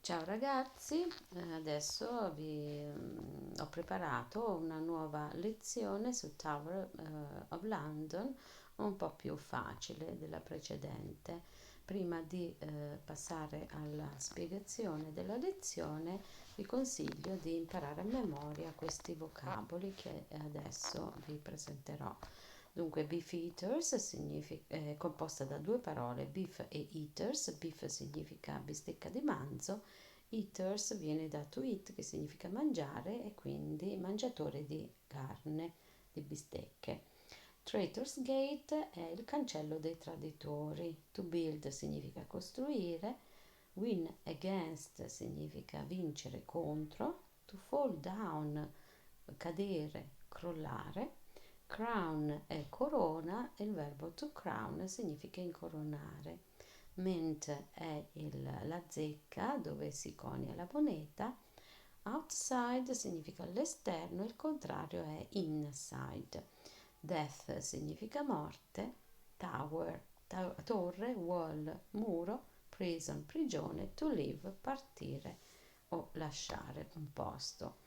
Ciao ragazzi, adesso ho preparato una nuova lezione su Tower of London, un po' più facile della precedente. Prima di passare alla spiegazione della lezione, vi consiglio di imparare a memoria questi vocaboli che adesso vi presenterò. Dunque, beef eaters è composta da due parole, beef e eaters. Beef significa bistecca di manzo, eaters viene da to eat, che significa mangiare, e quindi mangiatore di carne, di bistecche. Traitors Gate è il cancello dei traditori. To build significa costruire. Win against significa vincere contro. To fall down, cadere, crollare. Crown è corona e il verbo to crown significa incoronare. Mint è la zecca dove si conia la moneta. Outside significa all'esterno, il contrario è inside. Death significa morte. Tower, torre, wall, muro. Prison, prigione. To leave, partire o lasciare un posto.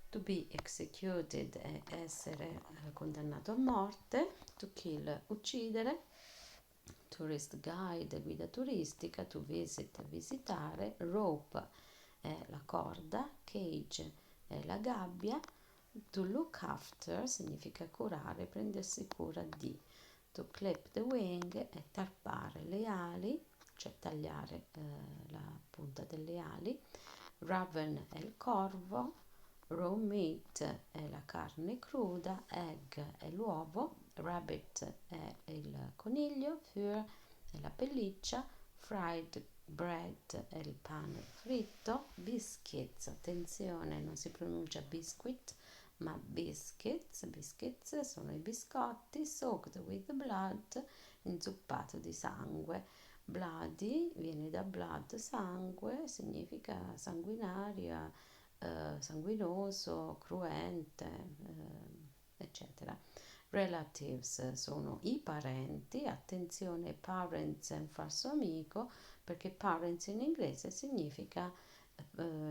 To be executed è essere condannato a morte. To kill, uccidere. Tourist guide, guida turistica. To visit, visitare. Rope è la corda. Cage è la gabbia. To look after significa curare, prendersi cura di. To clip the wing è tarpare le ali, cioè tagliare la punta delle ali. Raven è il corvo. Raw meat è la carne cruda. Egg è l'uovo. Rabbit è il coniglio. Fur è la pelliccia. Fried bread è il pane fritto. Biscuits, attenzione, non si pronuncia biscuit ma biscuits sono i biscotti. Soaked with blood, inzuppato di sangue. Bloody viene da blood, sangue, significa sanguinaria, sanguinoso, cruente, eccetera. Relatives sono i parenti, attenzione, parents è un falso amico perché parents in inglese significa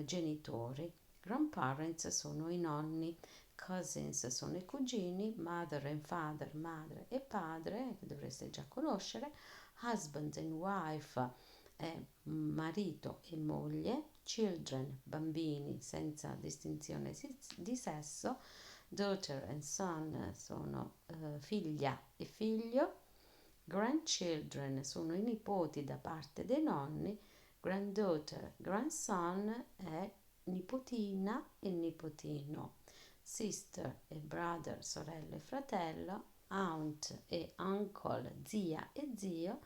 genitori. Grandparents sono i nonni, cousins sono i cugini, mother and father, madre e padre, che dovreste già conoscere, husband and wife è marito e moglie, children, bambini senza distinzione di sesso, daughter and son sono figlia e figlio, grandchildren sono i nipoti da parte dei nonni, granddaughter, grandson è nipotina e nipotino, sister e brother, sorella e fratello, aunt e uncle, zia e zio,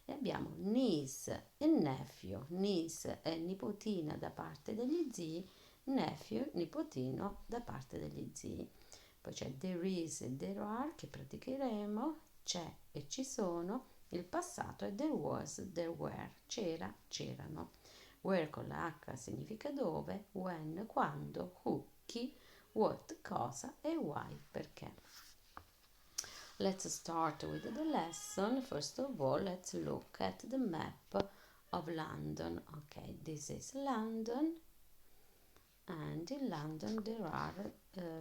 e abbiamo niece e nephew. Niece è nipotina da parte degli zii, nephew nipotino da parte degli zii. Poi c'è there is e there are che praticheremo, c'è e ci sono, il passato è there was, there were, c'era, c'erano. Where con la H significa dove, when, quando, who, chi, what, cosa e why, perché. Let's start with the lesson. First of all, let's look at the map of London. Okay, this is London, and in London there are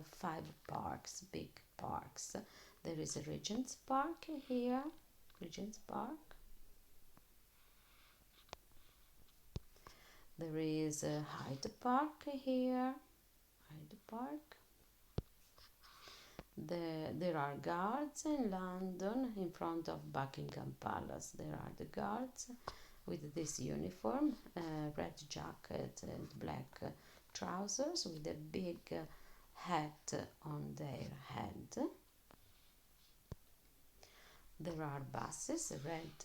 five parks, big parks. There is a Regent's Park here, Regent's Park. There is a Hyde Park here, Hyde Park. There are guards in London in front of Buckingham Palace. There are the guards with this uniform, red jacket and black trousers with a big hat on their head. There are buses, red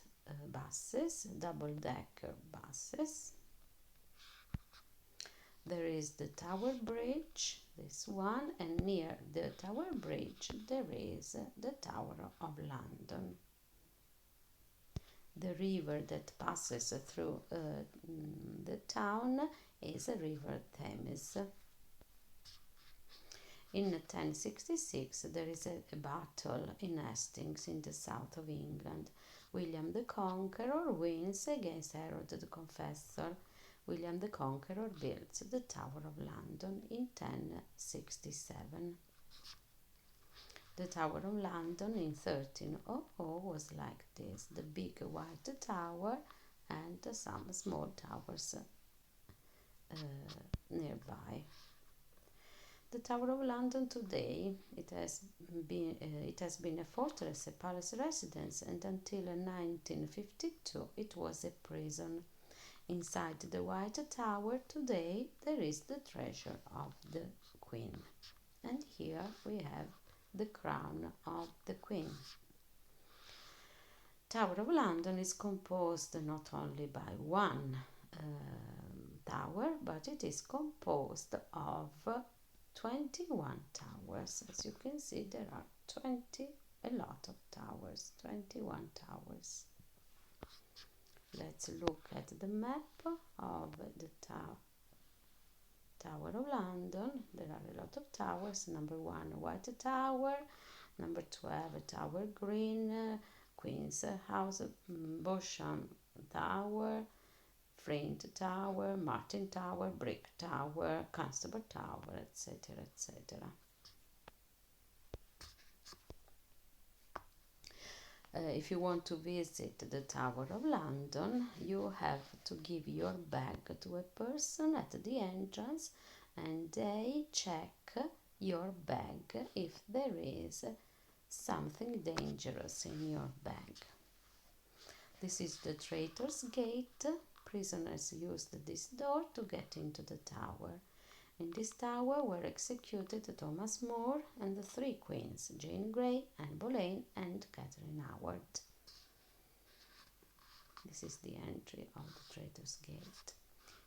buses, double-decker buses. There is the Tower Bridge, this one, and near the Tower Bridge there is the Tower of London. The river that passes through the town is the River Thames. In 1066 there is a battle in Hastings in the south of England. William the Conqueror wins against Herod the Confessor. William the Conqueror built the Tower of London in 1067. The Tower of London in 1300 was like this: the big white tower and some small towers nearby. The Tower of London today, it has been a fortress, a palace residence, and until 1952 it was a prison. Inside the White Tower today there is the treasure of the Queen. And here we have the crown of the Queen. Tower of London is composed not only by one tower, but it is composed of 21 towers. As you can see, there are a lot of towers, 21 towers. Let's look at the map of the Tower of London. There are a lot of towers. Number 1, White Tower. Number 12, Tower Green, Queen's House, Beauchamp Tower, Flint Tower, Martin Tower, Brick Tower, Constable Tower, etc., etc. If you want to visit the Tower of London, you have to give your bag to a person at the entrance, and they check your bag if there is something dangerous in your bag. This is the Traitor's Gate. Prisoners used this door to get into the tower. In this tower were executed Thomas More and the 3 queens, Jane Grey, Anne Boleyn, and Catherine Howard. This is the entry of the Traitor's Gate.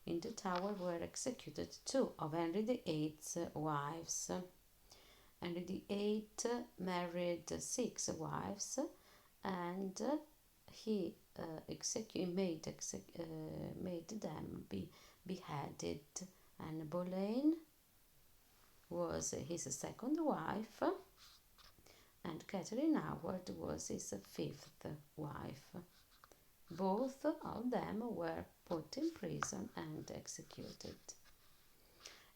In the tower were executed 2 of Henry VIII's wives. Henry VIII married 6 wives, and he made them be beheaded. Anne Boleyn was his second wife, and Catherine Howard was his 5th wife. Both of them were put in prison and executed.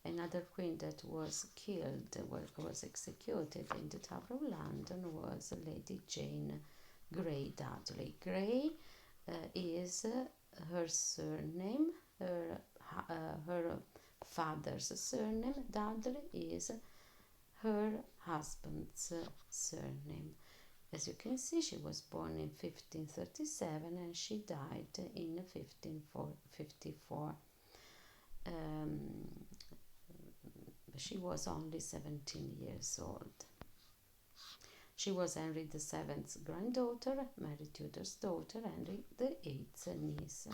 Another queen that was killed, was executed in the Tower of London, was Lady Jane Grey Dudley. Grey is her surname, her father's surname. Dudley is her husband's surname. As you can see, she was born in 1537 and she died in 1554. She was only 17 years old. She was Henry VII's granddaughter, Mary Tudor's daughter, Henry VIII's niece.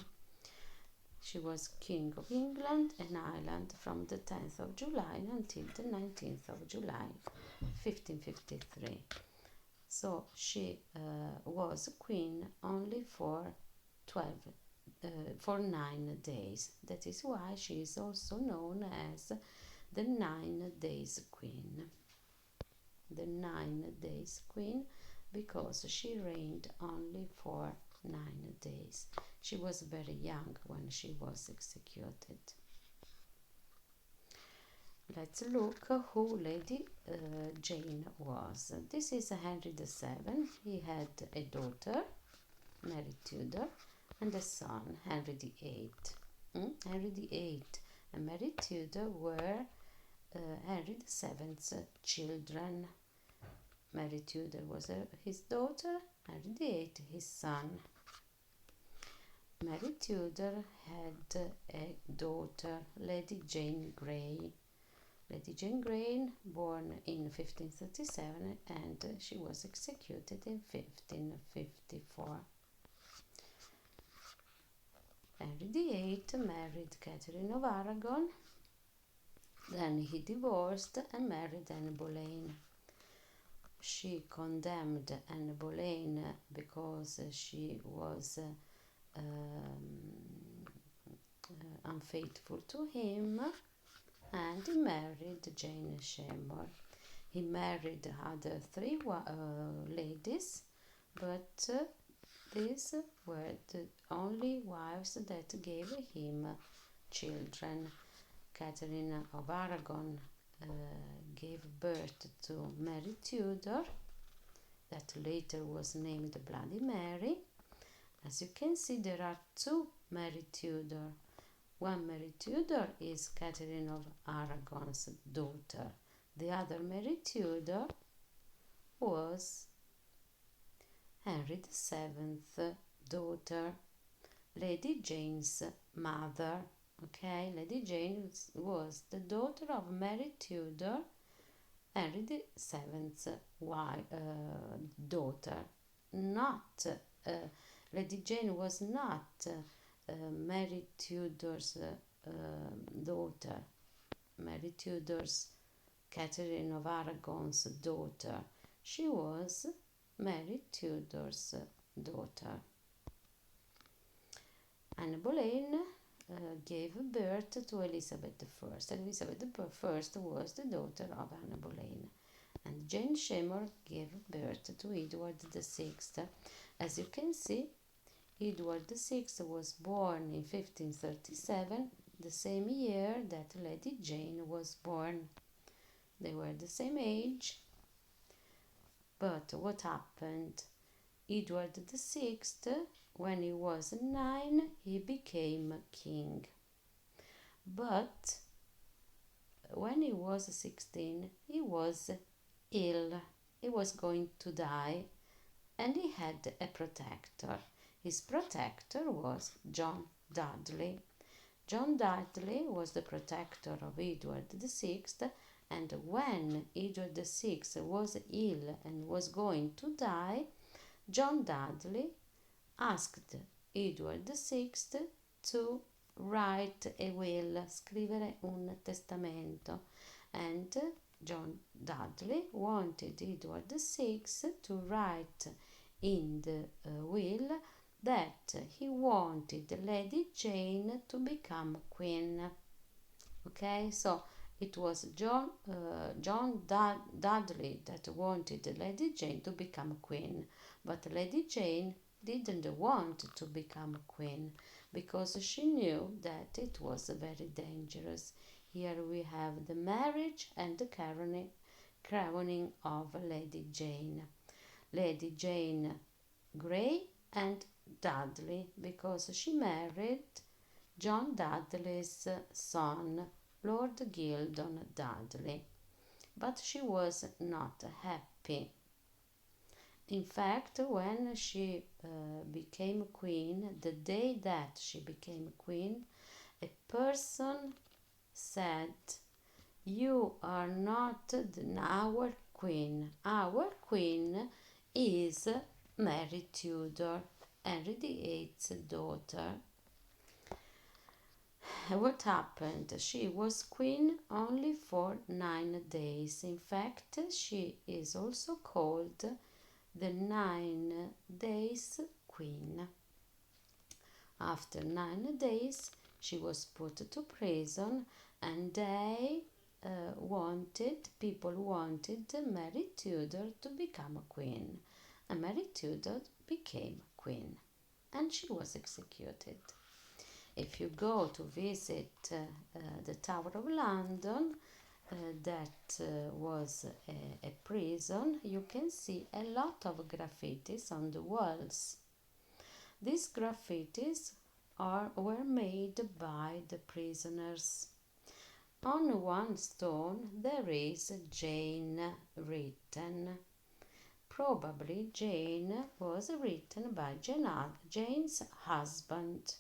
She was King of England and Ireland from the 10th of July until the 19th of July, 1553. So she was queen only for 9 days. That is why she is also known as the 9 Days Queen. The 9 Days Queen, because she reigned only for 9 days. She was very young when she was executed. Let's look who Lady Jane was. This is Henry VII. He had a daughter, Mary Tudor, and a son, Henry VIII. Henry VIII and Mary Tudor were Henry VII's children. Mary Tudor was his daughter, Henry VIII his son. Mary Tudor had a daughter, Lady Jane Grey. Lady Jane Grey, born in 1537, and she was executed in 1554. Henry VIII married Catherine of Aragon. Then he divorced and married Anne Boleyn. She condemned Anne Boleyn because she was unfaithful to him, and he married Jane Seymour. He married other 3 ladies, but these were the only wives that gave him children. Catherine of Aragon gave birth to Mary Tudor, that later was named Bloody Mary. As you can see, there are two Mary Tudor. One Mary Tudor is Catherine of Aragon's daughter. The other Mary Tudor was Henry VII's daughter, Lady Jane's mother. Okay, Lady Jane was the daughter of Mary Tudor, Henry VII's daughter. Not Lady Jane was not Mary Tudor's daughter. Mary Tudor's Catherine of Aragon's daughter. She was Mary Tudor's daughter. Anne Boleyn gave birth to Elizabeth I. Elizabeth I was the daughter of Anne Boleyn. And Jane Seymour gave birth to Edward VI. As you can see, Edward VI was born in 1537, the same year that Lady Jane was born. They were the same age. But what happened? Edward VI, when he was 9, he became king. But when he was 16, he was ill. He was going to die, and he had a protector. His protector was John Dudley. John Dudley was the protector of Edward VI, and when Edward VI was ill and was going to die, John Dudley asked Edward VI to write a will, scrivere un testamento, and John Dudley wanted Edward VI to write in the will that he wanted Lady Jane to become queen. Okay, so it was John Dudley that wanted Lady Jane to become queen, but Lady Jane didn't want to become queen because she knew that it was very dangerous. Here we have the marriage and the crowning of Lady Jane. Lady Jane Grey and Dudley, because she married John Dudley's son, Lord Gildon Dudley. But she was not happy. In fact, when she became queen, the day that she became queen, a person said, "You are not our queen. Our queen is Mary Tudor, Henry VIII's daughter." What happened? She was queen only for 9 days. In fact, she is also called the 9 days queen. After 9 days, she was put to prison, and people wanted Mary Tudor to become a queen. And Mary Tudor became queen, and she was executed. If you go to visit the Tower of London, that was a prison, you can see a lot of graffitis on the walls. These graffitis were made by the prisoners. On one stone there is Jane written. Probably Jane was written by Jane's husband,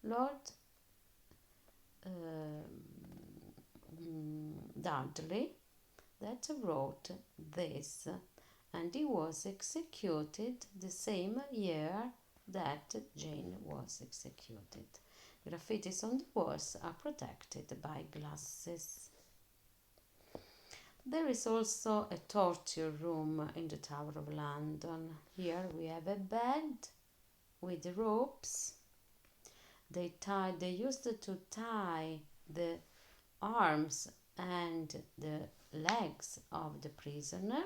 Lord Dudley, that wrote this, and he was executed the same year that Jane was executed. Graffitis on the walls are protected by glasses. There is also a torture room in the Tower of London. Here we have a bed with ropes. They used to tie the arms and the legs of the prisoner,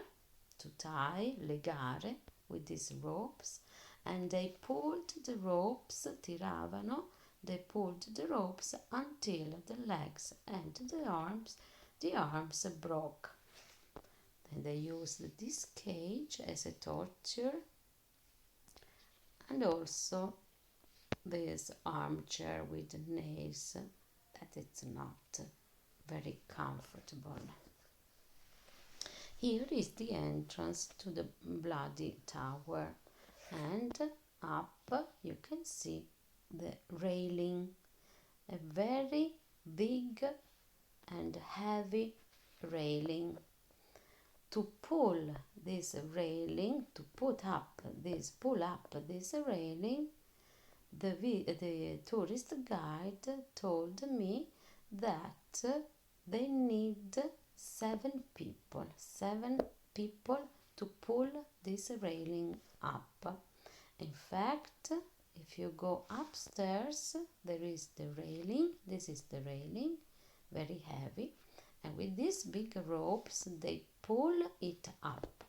to tie, legare, with these ropes, and they pulled the ropes, tiravano, They pulled the ropes until the legs and the arms broke. Then they used this cage as a torture, and also this armchair with nails that it's not very comfortable. Here is the entrance to the Bloody Tower, and up you can see the railing, a very big and heavy railing. To pull this railing, to pull up this railing, the tourist guide told me that they need seven people to pull this railing up. In fact, if you go upstairs, there is the railing. This is the railing, very heavy, and with these big ropes they pull it up.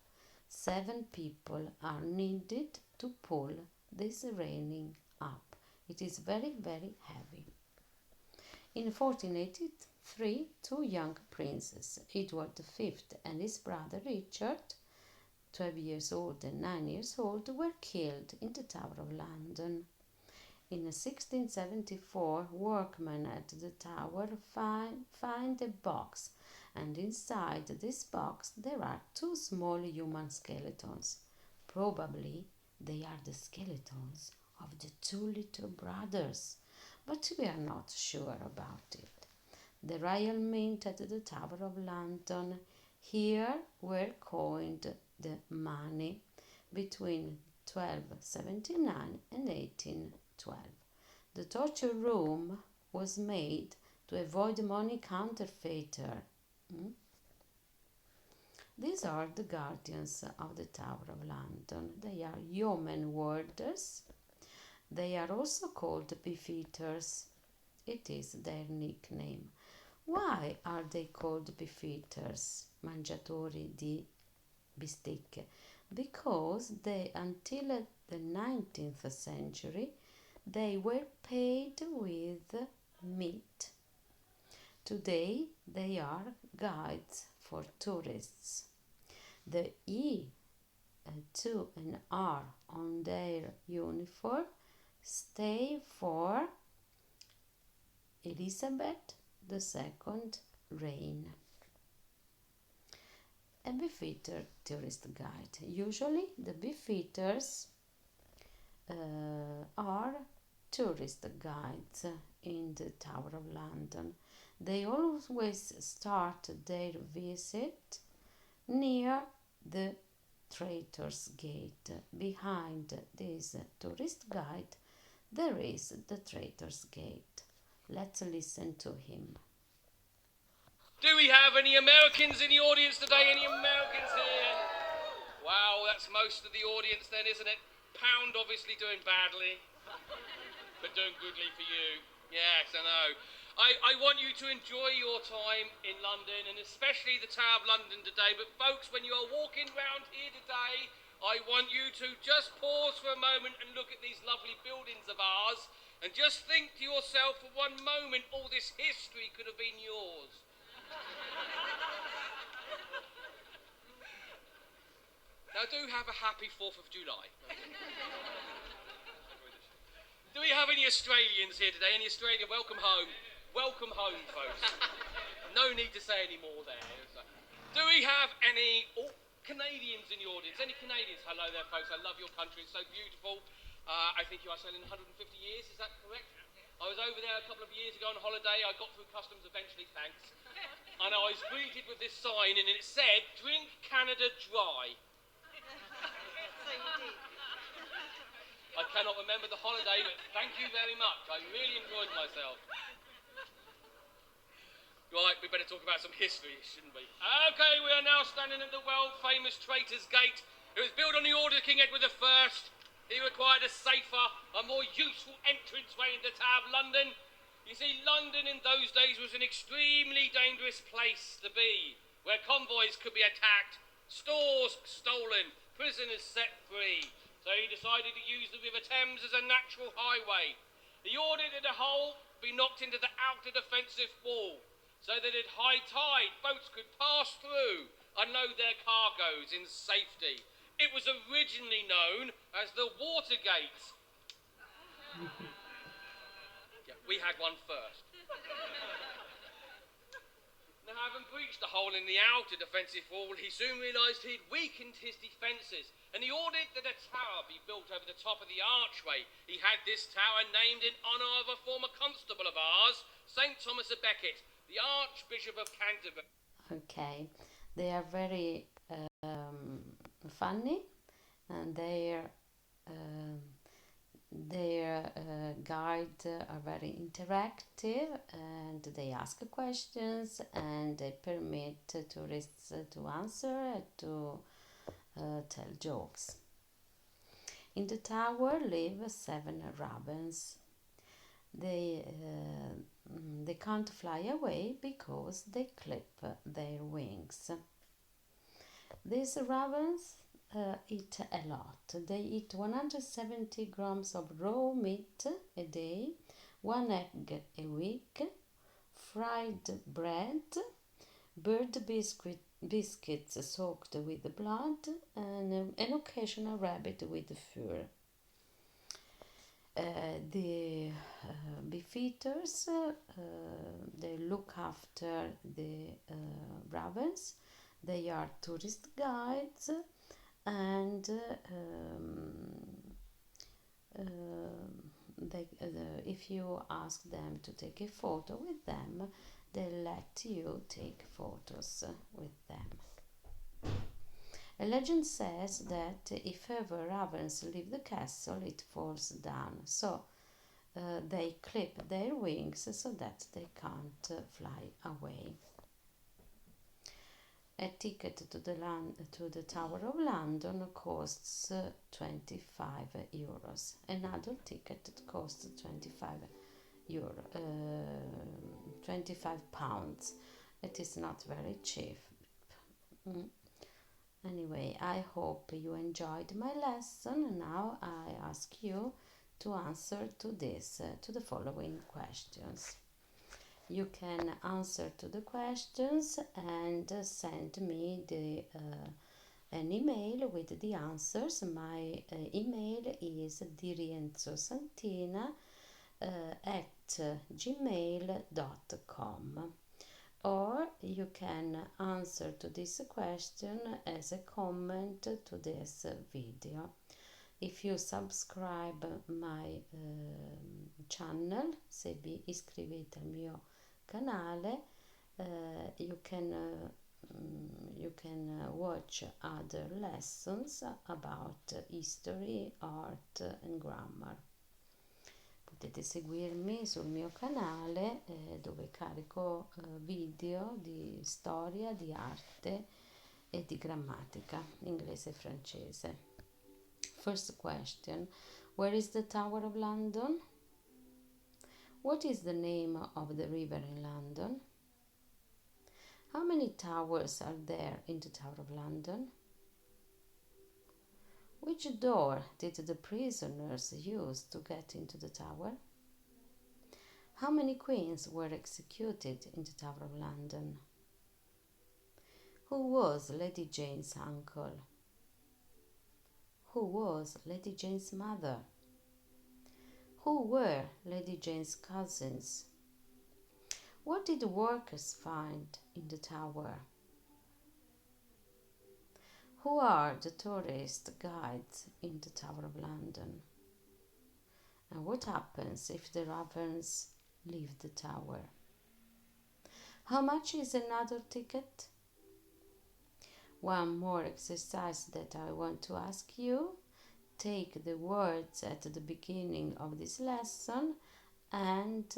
7 people are needed to pull this railing up. It is very, very heavy. In 1483, 2 young princes, Edward V and his brother Richard, 12 years old and 9 years old, were killed in the Tower of London. In 1674, workmen at the tower find a box, and inside this box there are 2 small human skeletons. Probably they are the skeletons of the 2 little brothers, but we are not sure about it. The Royal Mint at the Tower of London, here were coined the money between 1279 and 1812. The torture room was made to avoid money counterfeiter. These are the guardians of the Tower of London. They are yeoman warders. They are also called beefeaters. It is their nickname. Why are they called beefeaters, mangiatori di bistecche? Because until the 19th century, they were paid with meat. Today, they are guides for tourists. The E, 2 and R on their uniform stay for Elizabeth II reign. A beefeater tourist guide. Usually the beefeaters are tourist guides in the Tower of London. They always start their visit near the Traitor's Gate. Behind this tourist guide there is the Traitor's Gate. Let's listen to him. Do we have any Americans in the audience today? Any Americans here? Wow, that's most of the audience then, isn't it? Pound obviously doing badly, but doing goodly for you. Yes, I know. I want you to enjoy your time in London, and especially the Tower of London today. But folks, when you are walking round here today, I want you to just pause for a moment and look at these lovely buildings of ours, and just think to yourself for one moment, all this history could have been yours. Now do have a happy 4th of July. Do we have any Australians here today? Any Australian? Welcome home. Welcome home, folks. No need to say any more there. Do we have any Canadians in the audience? Any Canadians? Hello there, folks. I love your country. It's so beautiful. I think you are selling 150 years. Is that correct? I was over there a couple of years ago on holiday. I got through customs eventually, thanks. And I was greeted with this sign, and it said, "Drink Canada dry." I cannot remember the holiday, but thank you very much. I really enjoyed myself. Right, we better talk about some history, shouldn't we? Okay, we are now standing at the world-famous Traitor's Gate. It was built on the order of King Edward I. He required a safer, a more useful entranceway into the Tower of London. You see, London in those days was an extremely dangerous place to be, where convoys could be attacked, stores stolen, prisoners set free. So he decided to use the River Thames as a natural highway. He ordered that the hull be knocked into the outer defensive wall so that at high tide boats could pass through and load their cargoes in safety. It was originally known as the Watergate. Yeah, we had one first. Now, having breached the hole in the outer defensive wall, he soon realised he'd weakened his defences, and he ordered that a tower be built over the top of the archway. He had this tower named in honour of a former constable of ours, St. Thomas a Becket, the Archbishop of Canterbury. Okay, they are very funny, and their guide are very interactive, and they ask questions and they permit tourists to answer, to tell jokes. In the tower live 7 ravens. They can't fly away because they clip their wings. These ravens eat a lot. They eat 170 grams of raw meat a day, 1 egg a week, fried bread, bird biscuits soaked with blood, and an occasional rabbit with fur. The beefeaters they look after the ravens. They are tourist guides, and if you ask them to take a photo with them, they let you take photos with them. A legend says that if ever ravens leave the castle, it falls down. So they clip their wings so that they can't fly away. A ticket to the Tower of London costs 25 euros. Another ticket costs 25 pounds. It is not very cheap. Anyway, I hope you enjoyed my lesson. Now I ask you to answer to the following questions. You can answer to the questions and send me an email with the answers. My email is dirienzosantina at gmail.com. Or you can answer to this question as a comment to this video. If you subscribe my channel, se vi iscrivete al mio canale, you can watch other lessons about history, art and grammar. Potete seguirmi sul mio canale dove carico video di storia, di arte e di grammatica inglese e francese. First question: where is the Tower of London? What is the name of the river in London? How many towers are there in the Tower of London? Which door did the prisoners use to get into the tower? How many queens were executed in the Tower of London? Who was Lady Jane's uncle? Who was Lady Jane's mother? Who were Lady Jane's cousins? What did the workers find in the tower? Who are the tourist guides in the Tower of London? And what happens if the ravens leave the tower? How much is another ticket? One more exercise that I want to ask you. Take the words at the beginning of this lesson and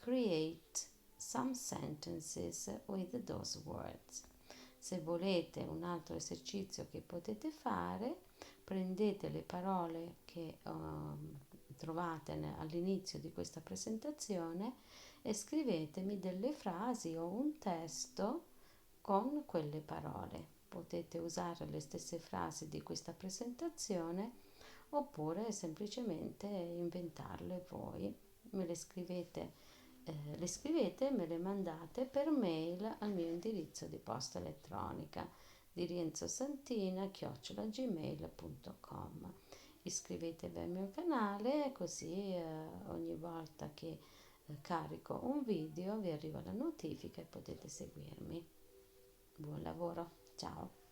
create some sentences with those words. Se volete un altro esercizio che potete fare, prendete le parole che trovate all'inizio di questa presentazione e scrivetemi delle frasi o un testo con quelle parole. Potete usare le stesse frasi di questa presentazione oppure semplicemente inventarle voi me le scrivete e me le mandate per mail al mio indirizzo di posta elettronica di rienzosantina@gmail.com. Iscrivetevi al mio canale così ogni volta che carico un video vi arriva la notifica e potete seguirmi. Buon lavoro, ciao!